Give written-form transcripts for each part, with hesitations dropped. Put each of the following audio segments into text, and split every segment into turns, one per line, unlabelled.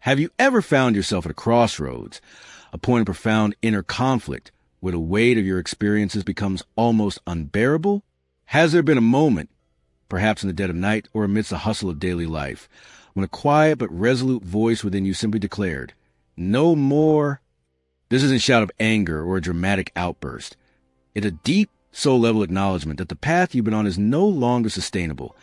Have you ever found yourself at a crossroads, a point of profound inner conflict, where the weight of your experiences becomes almost unbearable? Has there been a moment, perhaps in the dead of night or amidst the hustle of daily life, when a quiet but resolute voice within you simply declared, "No more"? This isn't a shout of anger or a dramatic outburst. It's a deep, soul-level acknowledgement that the path you've been on is no longer sustainable,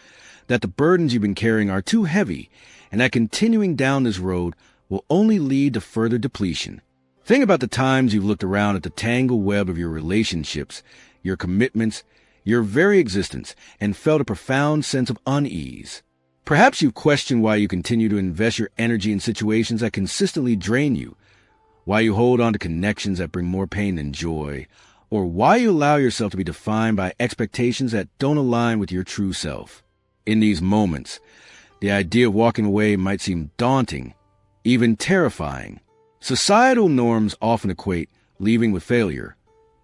that the burdens you've been carrying are too heavy, and that continuing down this road will only lead to further depletion. Think about the times you've looked around at the tangled web of your relationships, your commitments, your very existence, and felt a profound sense of unease. Perhaps you've questioned why you continue to invest your energy in situations that consistently drain you, why you hold on to connections that bring more pain than joy, or why you allow yourself to be defined by expectations that don't align with your true self. In these moments, the idea of walking away might seem daunting, even terrifying. Societal norms often equate leaving with failure,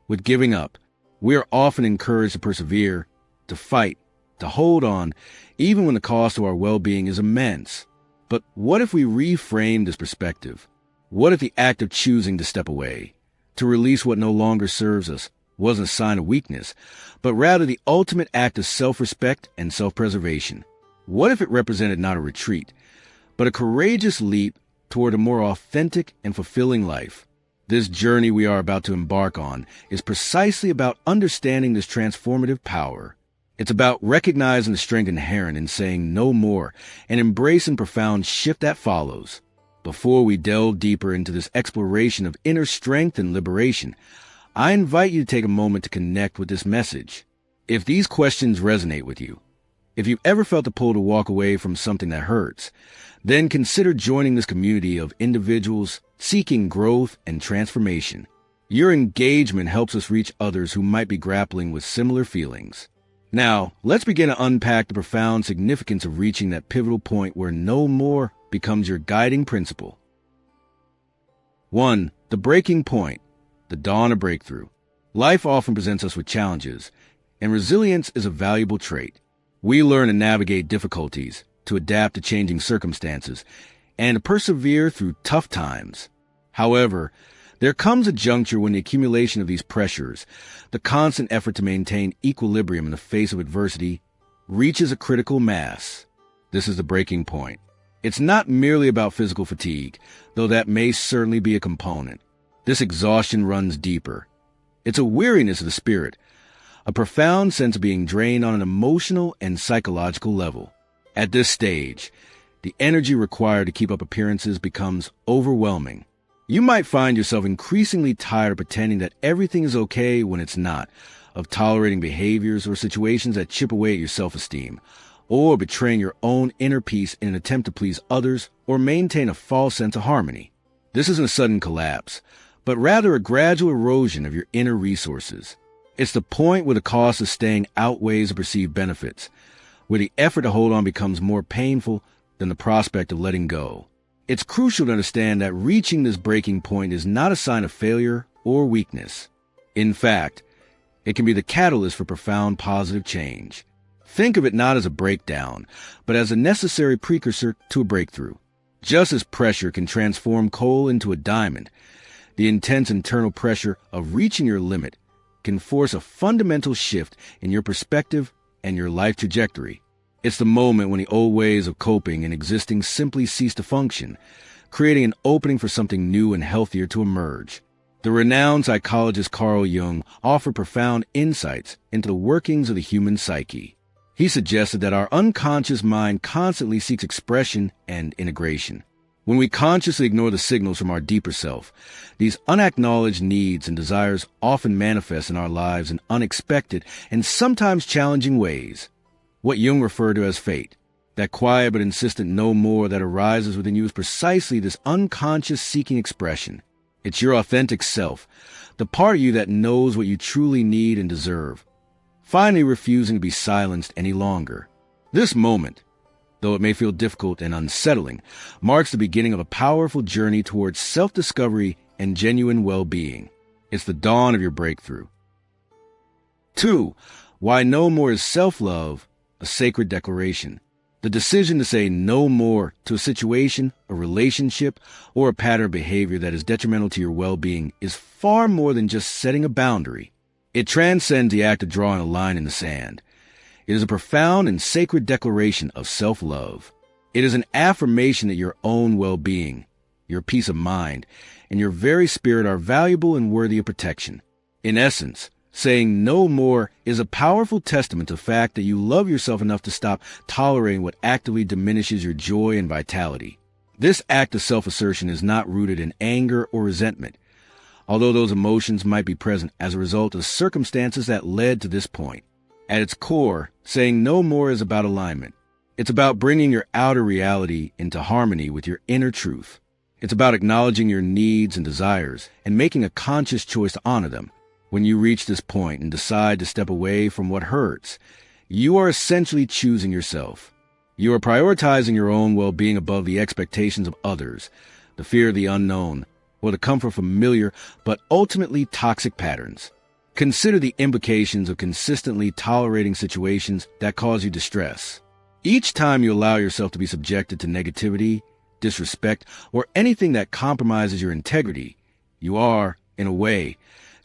with giving up. We are often encouraged to persevere, to fight, to hold on, even when the cost to our well-being is immense. But what if we reframe this perspective? What if the act of choosing to step away, to release what no longer serves us, wasn't a sign of weakness, but rather the ultimate act of self-respect and self-preservation? What if it represented not a retreat, but a courageous leap toward a more authentic and fulfilling life? This journey we are about to embark on is precisely about understanding this transformative power. It's about recognizing the strength inherent in saying no more and embracing profound shift that follows. Before we delve deeper into this exploration of inner strength and liberation, I invite you to take a moment to connect with this message. If these questions resonate with you, if you've ever felt the pull to walk away from something that hurts, then consider joining this community of individuals seeking growth and transformation. Your engagement helps us reach others who might be grappling with similar feelings. Now, let's begin to unpack the profound significance of reaching that pivotal point where no more becomes your guiding principle. 1. The breaking point, the dawn of breakthrough. Life often presents us with challenges, and resilience is a valuable trait. We learn to navigate difficulties, to adapt to changing circumstances, and to persevere through tough times. However, there comes a juncture when the accumulation of these pressures, the constant effort to maintain equilibrium in the face of adversity, reaches a critical mass. This is the breaking point. It's not merely about physical fatigue, though that may certainly be a component. This exhaustion runs deeper. It's a weariness of the spirit, a profound sense of being drained on an emotional and psychological level. At this stage, the energy required to keep up appearances becomes overwhelming. You might find yourself increasingly tired of pretending that everything is okay when it's not, of tolerating behaviors or situations that chip away at your self-esteem, or betraying your own inner peace in an attempt to please others or maintain a false sense of harmony. This isn't a sudden collapse, but rather a gradual erosion of your inner resources. It's the point where the cost of staying outweighs the perceived benefits, where the effort to hold on becomes more painful than the prospect of letting go. It's crucial to understand that reaching this breaking point is not a sign of failure or weakness. In fact, it can be the catalyst for profound positive change. Think of it not as a breakdown, but as a necessary precursor to a breakthrough. Just as pressure can transform coal into a diamond, the intense internal pressure of reaching your limit can force a fundamental shift in your perspective and your life trajectory. It's the moment when the old ways of coping and existing simply cease to function, creating an opening for something new and healthier to emerge. The renowned psychologist Carl Jung offered profound insights into the workings of the human psyche. He suggested that our unconscious mind constantly seeks expression and integration. When we consciously ignore the signals from our deeper self, these unacknowledged needs and desires often manifest in our lives in unexpected and sometimes challenging ways. What Jung referred to as fate, that quiet but insistent no more that arises within you, is precisely this unconscious seeking expression. It's your authentic self, the part of you that knows what you truly need and deserve, finally refusing to be silenced any longer. This moment, though it may feel difficult and unsettling, marks the beginning of a powerful journey towards self-discovery and genuine well-being. It's the dawn of your breakthrough. 2. Why no more is self-love a sacred declaration. The decision to say no more to a situation, a relationship, or a pattern of behavior that is detrimental to your well-being is far more than just setting a boundary. It transcends the act of drawing a line in the sand. It is a profound and sacred declaration of self-love. It is an affirmation that your own well-being, your peace of mind, and your very spirit are valuable and worthy of protection. In essence, saying no more is a powerful testament to the fact that you love yourself enough to stop tolerating what actively diminishes your joy and vitality. This act of self-assertion is not rooted in anger or resentment, although those emotions might be present as a result of circumstances that led to this point. At its core, saying no more is about alignment. It's about bringing your outer reality into harmony with your inner truth. It's about acknowledging your needs and desires and making a conscious choice to honor them. When you reach this point and decide to step away from what hurts, you are essentially choosing yourself. You are prioritizing your own well-being above the expectations of others, the fear of the unknown, or the comfort of familiar but ultimately toxic patterns. Consider the implications of consistently tolerating situations that cause you distress. Each time you allow yourself to be subjected to negativity, disrespect, or anything that compromises your integrity, you are, in a way,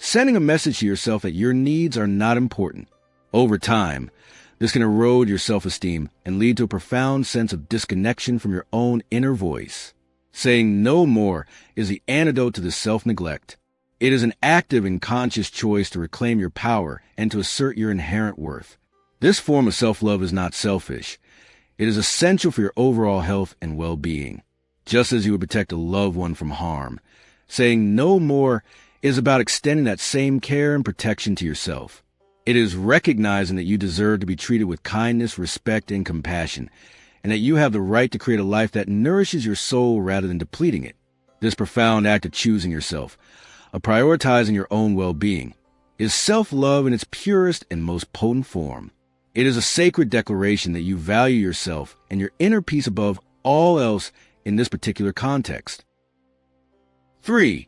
sending a message to yourself that your needs are not important. Over time, this can erode your self-esteem and lead to a profound sense of disconnection from your own inner voice. Saying no more is the antidote to this self-neglect. It is an active and conscious choice to reclaim your power and to assert your inherent worth. This form of self-love is not selfish. It is essential for your overall health and well-being. Just as you would protect a loved one from harm, saying no more is about extending that same care and protection to yourself. It is recognizing that you deserve to be treated with kindness, respect, and compassion, and that you have the right to create a life that nourishes your soul rather than depleting it. This profound act of choosing yourself, of prioritizing your own well-being, is self-love in its purest and most potent form. It is a sacred declaration that you value yourself and your inner peace above all else in this particular context. 3.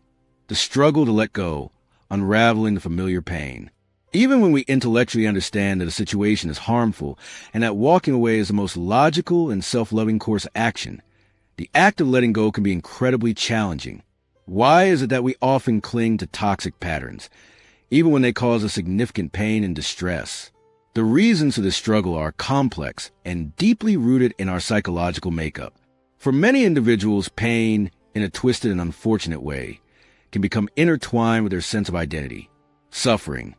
The struggle to let go, unraveling the familiar pain. Even when we intellectually understand that a situation is harmful and that walking away is the most logical and self-loving course of action, the act of letting go can be incredibly challenging. Why is it that we often cling to toxic patterns, even when they cause us significant pain and distress? The reasons for this struggle are complex and deeply rooted in our psychological makeup. For many individuals, pain, in a twisted and unfortunate way, can become intertwined with their sense of identity. Suffering,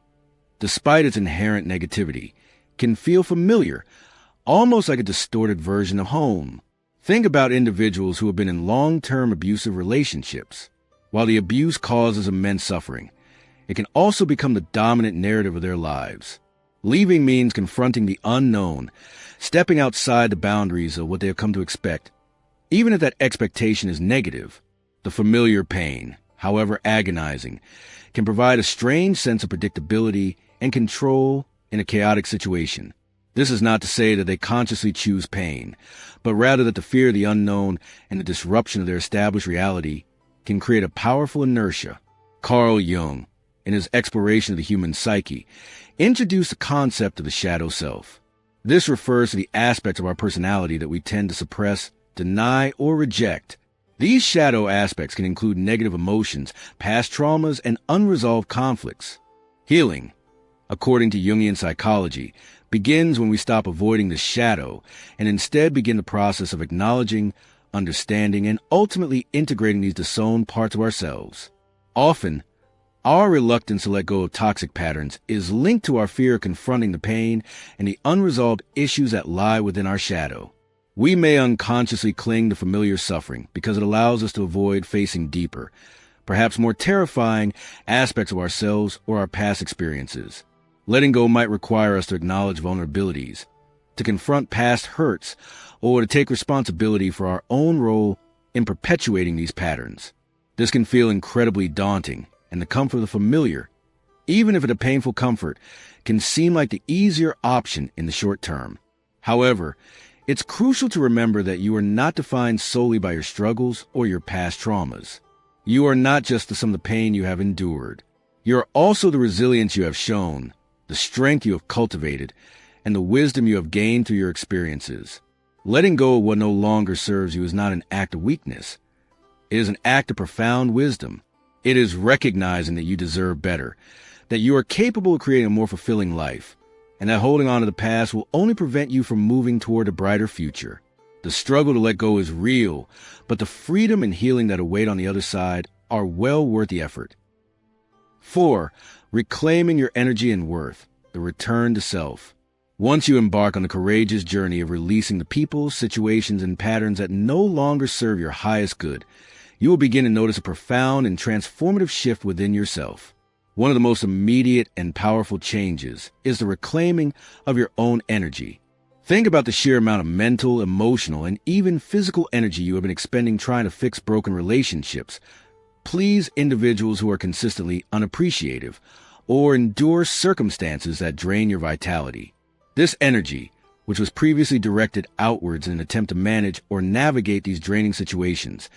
despite its inherent negativity, can feel familiar, almost like a distorted version of home. Think about individuals who have been in long-term abusive relationships. While the abuse causes immense suffering, it can also become the dominant narrative of their lives. Leaving means confronting the unknown, stepping outside the boundaries of what they have come to expect. Even if that expectation is negative, the familiar pain, however agonizing, can provide a strange sense of predictability and control in a chaotic situation. This is not to say that they consciously choose pain, but rather that the fear of the unknown and the disruption of their established reality can create a powerful inertia. Carl Jung, in his exploration of the human psyche, introduced the concept of the shadow self. This refers to the aspects of our personality that we tend to suppress, deny, or reject. These shadow aspects can include negative emotions, past traumas, and unresolved conflicts. Healing, according to Jungian psychology, begins when we stop avoiding the shadow and instead begin the process of acknowledging, understanding, and ultimately integrating these disowned parts of ourselves. Often, our reluctance to let go of toxic patterns is linked to our fear of confronting the pain and the unresolved issues that lie within our shadow. We may unconsciously cling to familiar suffering because it allows us to avoid facing deeper, perhaps more terrifying aspects of ourselves or our past experiences. Letting go might require us to acknowledge vulnerabilities, to confront past hurts, or to take responsibility for our own role in perpetuating these patterns. This can feel incredibly daunting, and the comfort of the familiar, even if it's a painful comfort, can seem like the easier option in the short term. However, it's crucial to remember that you are not defined solely by your struggles or your past traumas. You are not just the sum of the pain you have endured. You are also the resilience you have shown, the strength you have cultivated, and the wisdom you have gained through your experiences. Letting go of what no longer serves you is not an act of weakness. It is an act of profound wisdom. It is recognizing that you deserve better, that you are capable of creating a more fulfilling life, and that holding on to the past will only prevent you from moving toward a brighter future. The struggle to let go is real, but the freedom and healing that await on the other side are well worth the effort. 4. Reclaiming your energy and worth, the return to self. Once you embark on the courageous journey of releasing the people, situations, and patterns that no longer serve your highest good, you will begin to notice a profound and transformative shift within yourself. One of the most immediate and powerful changes is the reclaiming of your own energy. Think about the sheer amount of mental, emotional, and even physical energy you have been expending trying to fix broken relationships, please individuals who are consistently unappreciative, or endure circumstances that drain your vitality. This energy, which was previously directed outwards in an attempt to manage or navigate these draining situations,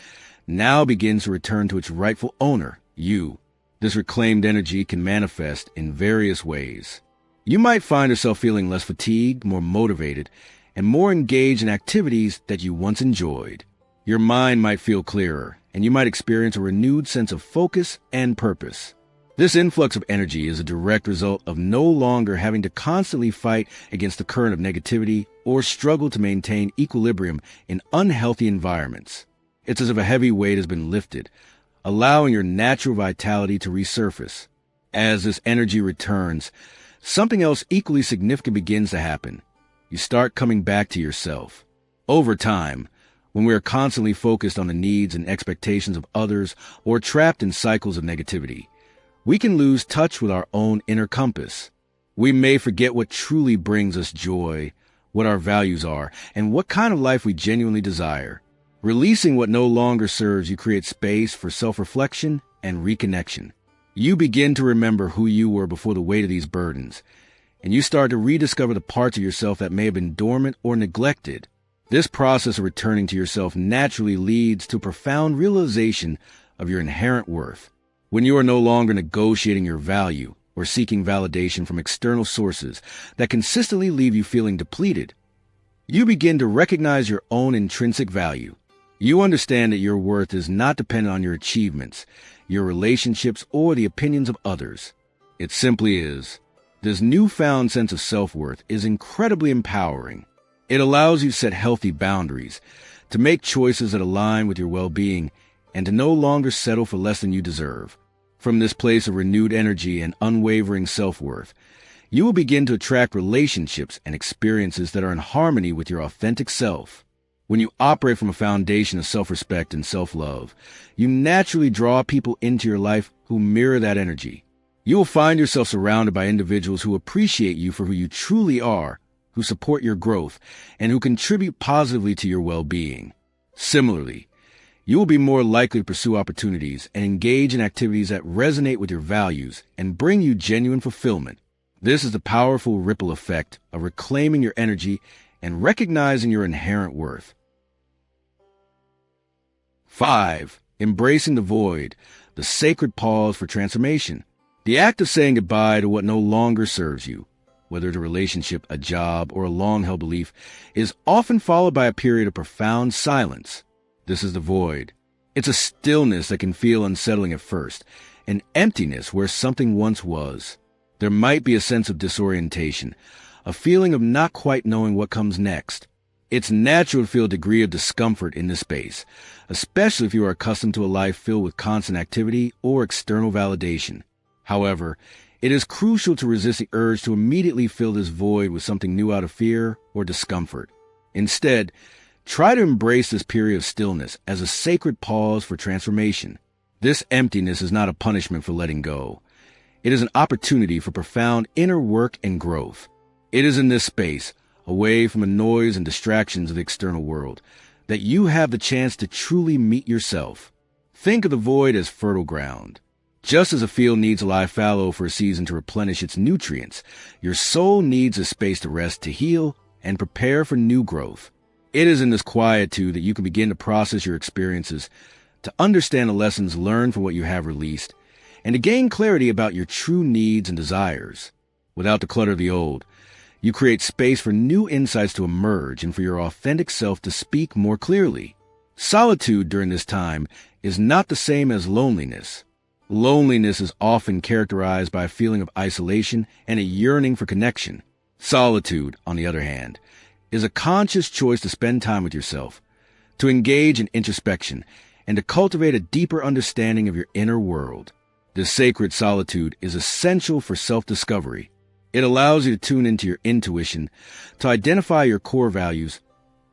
now begins to return to its rightful owner, you. This reclaimed energy can manifest in various ways. You might find yourself feeling less fatigued, more motivated, and more engaged in activities that you once enjoyed. Your mind might feel clearer, and you might experience a renewed sense of focus and purpose. This influx of energy is a direct result of no longer having to constantly fight against the current of negativity or struggle to maintain equilibrium in unhealthy environments. It's as if a heavy weight has been lifted, allowing your natural vitality to resurface. As this energy returns, something else equally significant begins to happen. You start coming back to yourself. Over time, when we are constantly focused on the needs and expectations of others or trapped in cycles of negativity, we can lose touch with our own inner compass. We may forget what truly brings us joy, what our values are, and what kind of life we genuinely desire. Releasing what no longer serves you creates space for self-reflection and reconnection. You begin to remember who you were before the weight of these burdens, and you start to rediscover the parts of yourself that may have been dormant or neglected. This process of returning to yourself naturally leads to a profound realization of your inherent worth. When you are no longer negotiating your value or seeking validation from external sources that consistently leave you feeling depleted, you begin to recognize your own intrinsic value. You understand that your worth is not dependent on your achievements, your relationships, or the opinions of others. It simply is. This newfound sense of self-worth is incredibly empowering. It allows you to set healthy boundaries, to make choices that align with your well-being, and to no longer settle for less than you deserve. From this place of renewed energy and unwavering self-worth, you will begin to attract relationships and experiences that are in harmony with your authentic self. When you operate from a foundation of self-respect and self-love, you naturally draw people into your life who mirror that energy. You will find yourself surrounded by individuals who appreciate you for who you truly are, who support your growth, and who contribute positively to your well-being. Similarly, you will be more likely to pursue opportunities and engage in activities that resonate with your values and bring you genuine fulfillment. This is the powerful ripple effect of reclaiming your energy and recognizing your inherent worth. 5. Embracing the void, the sacred pause for transformation. The act of saying goodbye to what no longer serves you, whether it's a relationship, a job, or a long-held belief, is often followed by a period of profound silence. This is the void. It's a stillness that can feel unsettling at first, an emptiness where something once was. There might be a sense of disorientation, a feeling of not quite knowing what comes next. It's natural to feel a degree of discomfort in this space, especially if you are accustomed to a life filled with constant activity or external validation. However, it is crucial to resist the urge to immediately fill this void with something new out of fear or discomfort. Instead, try to embrace this period of stillness as a sacred pause for transformation. This emptiness is not a punishment for letting go. It is an opportunity for profound inner work and growth. It is in this space, away from the noise and distractions of the external world, that you have the chance to truly meet yourself. Think of the void as fertile ground. Just as a field needs a live fallow for a season to replenish its nutrients, your soul needs a space to rest, to heal, and prepare for new growth. It is in this quietude that you can begin to process your experiences, to understand the lessons learned from what you have released, and to gain clarity about your true needs and desires. Without the clutter of the old, You create space for new insights to emerge and for your authentic self to speak more clearly. Solitude during this time is not the same as loneliness. Loneliness is often characterized by a feeling of isolation and a yearning for connection. Solitude, on the other hand, is a conscious choice to spend time with yourself, to engage in introspection, and to cultivate a deeper understanding of your inner world. This sacred solitude is essential for self-discovery. It allows you to tune into your intuition, to identify your core values,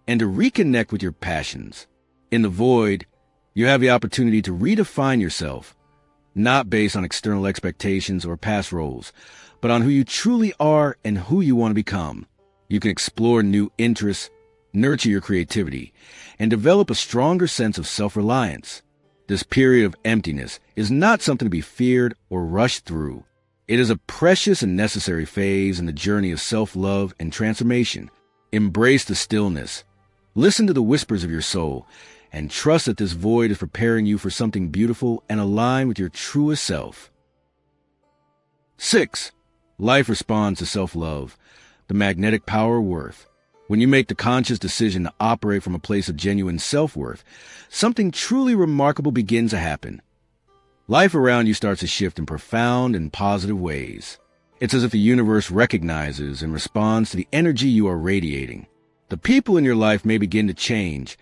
and to reconnect with your passions. In the void, you have the opportunity to redefine yourself, not based on external expectations or past roles, but on who you truly are and who you want to become. You can explore new interests, nurture your creativity, and develop a stronger sense of self-reliance. This period of emptiness is not something to be feared or rushed through. It is a precious and necessary phase in the journey of self-love and transformation. Embrace the stillness. Listen to the whispers of your soul, and trust that this void is preparing you for something beautiful and aligned with your truest self. 6. Life responds to self-love, the magnetic power of worth. When you make the conscious decision to operate from a place of genuine self-worth, something truly remarkable begins to happen. Life around you starts to shift in profound and positive ways. It's as if the universe recognizes and responds to the energy you are radiating. The people in your life may begin to change,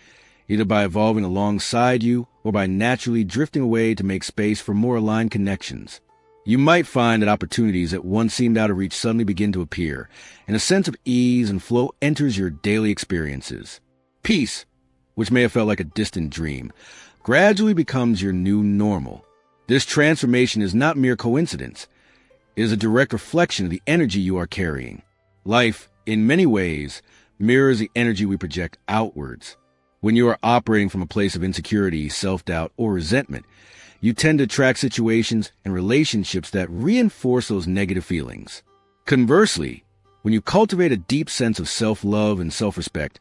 either by evolving alongside you or by naturally drifting away to make space for more aligned connections. You might find that opportunities that once seemed out of reach suddenly begin to appear, and a sense of ease and flow enters your daily experiences. Peace, which may have felt like a distant dream, gradually becomes your new normal. This transformation is not mere coincidence. It is a direct reflection of the energy you are carrying. Life, in many ways, mirrors the energy we project outwards. When you are operating from a place of insecurity, self-doubt, or resentment, you tend to attract situations and relationships that reinforce those negative feelings. Conversely, when you cultivate a deep sense of self-love and self-respect,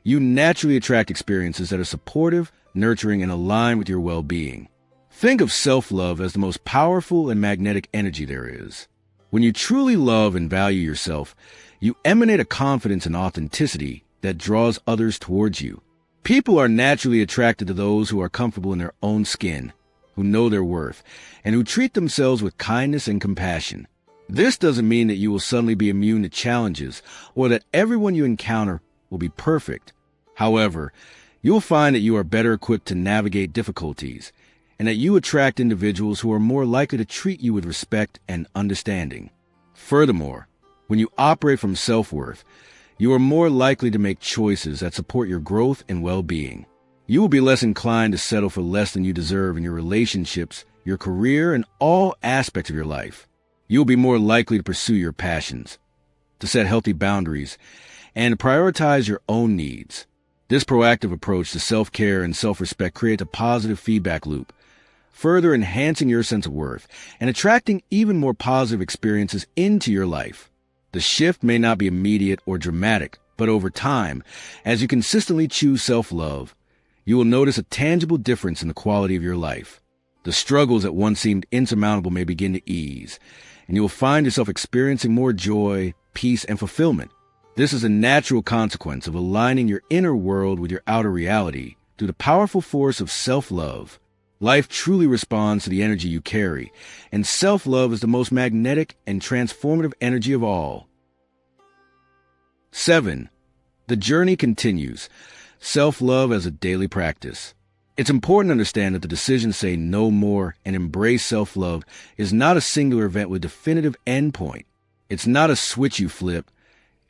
you naturally attract experiences that are supportive, nurturing, and aligned with your well-being. Think of self-love as the most powerful and magnetic energy there is. When you truly love and value yourself, you emanate a confidence and authenticity that draws others towards you. People are naturally attracted to those who are comfortable in their own skin, who know their worth, and who treat themselves with kindness and compassion. This doesn't mean that you will suddenly be immune to challenges or that everyone you encounter will be perfect. However, you will find that you are better equipped to navigate difficulties, and that you attract individuals who are more likely to treat you with respect and understanding. Furthermore, when you operate from self-worth, you are more likely to make choices that support your growth and well-being. You will be less inclined to settle for less than you deserve in your relationships, your career, and all aspects of your life. You will be more likely to pursue your passions, to set healthy boundaries, and to prioritize your own needs. This proactive approach to self-care and self-respect creates a positive feedback loop, further enhancing your sense of worth and attracting even more positive experiences into your life. The shift may not be immediate or dramatic, but over time, as you consistently choose self-love, you will notice a tangible difference in the quality of your life. The struggles that once seemed insurmountable may begin to ease, and you will find yourself experiencing more joy, peace, and fulfillment. This is a natural consequence of aligning your inner world with your outer reality through the powerful force of self-love. Life truly responds to the energy you carry, and self-love is the most magnetic and transformative energy of all. 7. The journey continues. Self-love as a daily practice. It's important to understand that the decision to say no more and embrace self-love is not a singular event with a definitive endpoint. It's not a switch you flip,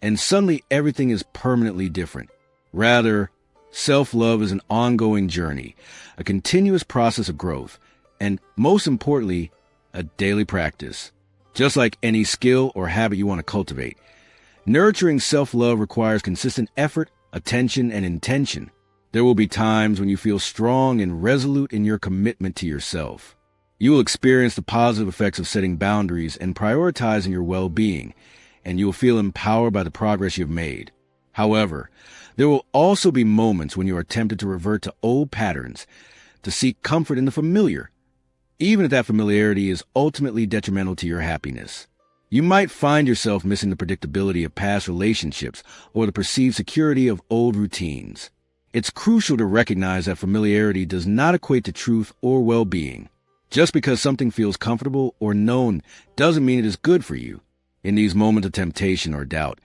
and suddenly everything is permanently different. Rather, self-love is an ongoing journey, a continuous process of growth, and most importantly, a daily practice. Just like any skill or habit you want to cultivate, nurturing self-love requires consistent effort, attention, and intention. There will be times when you feel strong and resolute in your commitment to yourself. You will experience the positive effects of setting boundaries and prioritizing your well-being, and you will feel empowered by the progress you've made. However, there will also be moments when you are tempted to revert to old patterns, to seek comfort in the familiar, even if that familiarity is ultimately detrimental to your happiness. You might find yourself missing the predictability of past relationships or the perceived security of old routines. It's crucial to recognize that familiarity does not equate to truth or well-being. Just because something feels comfortable or known doesn't mean it is good for you. In these moments of temptation or doubt,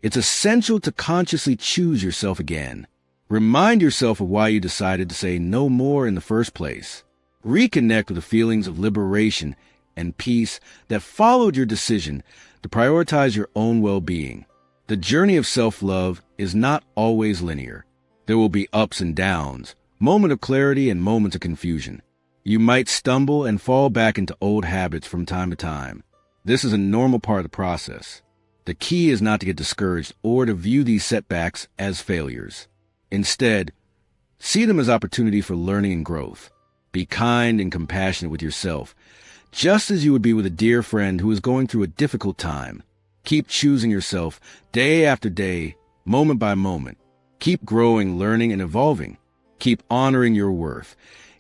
it's essential to consciously choose yourself again. Remind yourself of why you decided to say no more in the first place. Reconnect with the feelings of liberation and peace that followed your decision to prioritize your own well-being. The journey of self-love is not always linear. There will be ups and downs, moments of clarity and moments of confusion. You might stumble and fall back into old habits from time to time. This is a normal part of the process. The key is not to get discouraged or to view these setbacks as failures. Instead, see them as opportunity for learning and growth. Be kind and compassionate with yourself, just as you would be with a dear friend who is going through a difficult time. Keep choosing yourself day after day, moment by moment. Keep growing, learning, and evolving. Keep honoring your worth,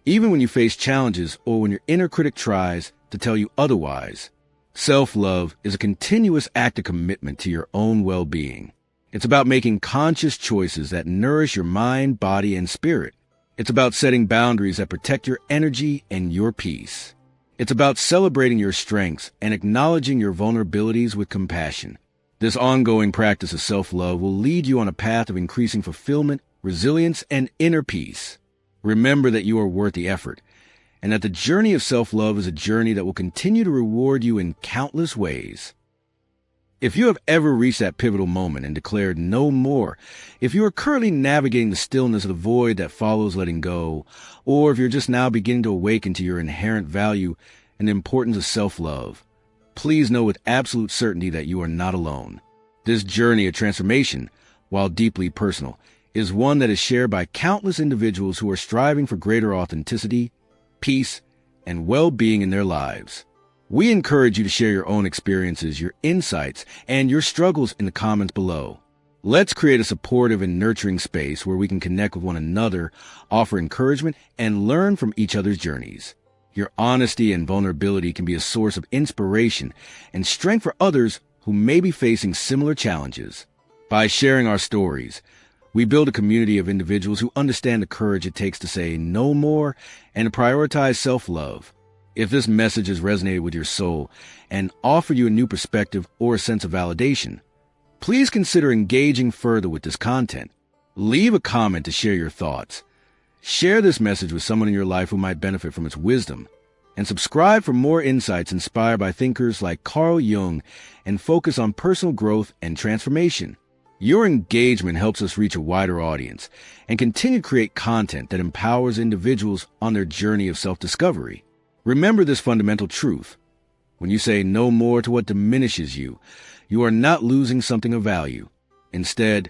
even when you face challenges or when your inner critic tries to tell you otherwise. Self-love is a continuous act of commitment to your own well-being. It's about making conscious choices that nourish your mind, body, and spirit. It's about setting boundaries that protect your energy and your peace. It's about celebrating your strengths and acknowledging your vulnerabilities with compassion. This ongoing practice of self-love will lead you on a path of increasing fulfillment, resilience, and inner peace. Remember that you are worth the effort, and that the journey of self-love is a journey that will continue to reward you in countless ways. If you have ever reached that pivotal moment and declared no more, if you are currently navigating the stillness of the void that follows letting go, or if you're just now beginning to awaken to your inherent value and the importance of self-love, please know with absolute certainty that you are not alone. This journey of transformation, while deeply personal, is one that is shared by countless individuals who are striving for greater authenticity, peace, and well-being in their lives. We encourage you to share your own experiences, your insights, and your struggles in the comments below. Let's create a supportive and nurturing space where we can connect with one another, offer encouragement, and learn from each other's journeys. Your honesty and vulnerability can be a source of inspiration and strength for others who may be facing similar challenges. By sharing our stories, we build a community of individuals who understand the courage it takes to say no more and to prioritize self-love. If this message has resonated with your soul and offered you a new perspective or a sense of validation, please consider engaging further with this content. Leave a comment to share your thoughts. Share this message with someone in your life who might benefit from its wisdom. And subscribe for more insights inspired by thinkers like Carl Jung and focus on personal growth and transformation. Your engagement helps us reach a wider audience and continue to create content that empowers individuals on their journey of self-discovery. Remember this fundamental truth. When you say no more to what diminishes you, you are not losing something of value. Instead,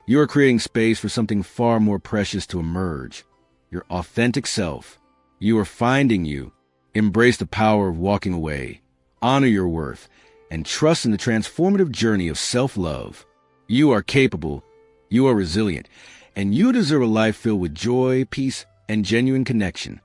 you are creating space for something far more precious to emerge. Your authentic self. You are finding you. Embrace the power of walking away. Honor your worth and trust in the transformative journey of self-love. You are capable. You are resilient. And you deserve a life filled with joy, peace, and genuine connection.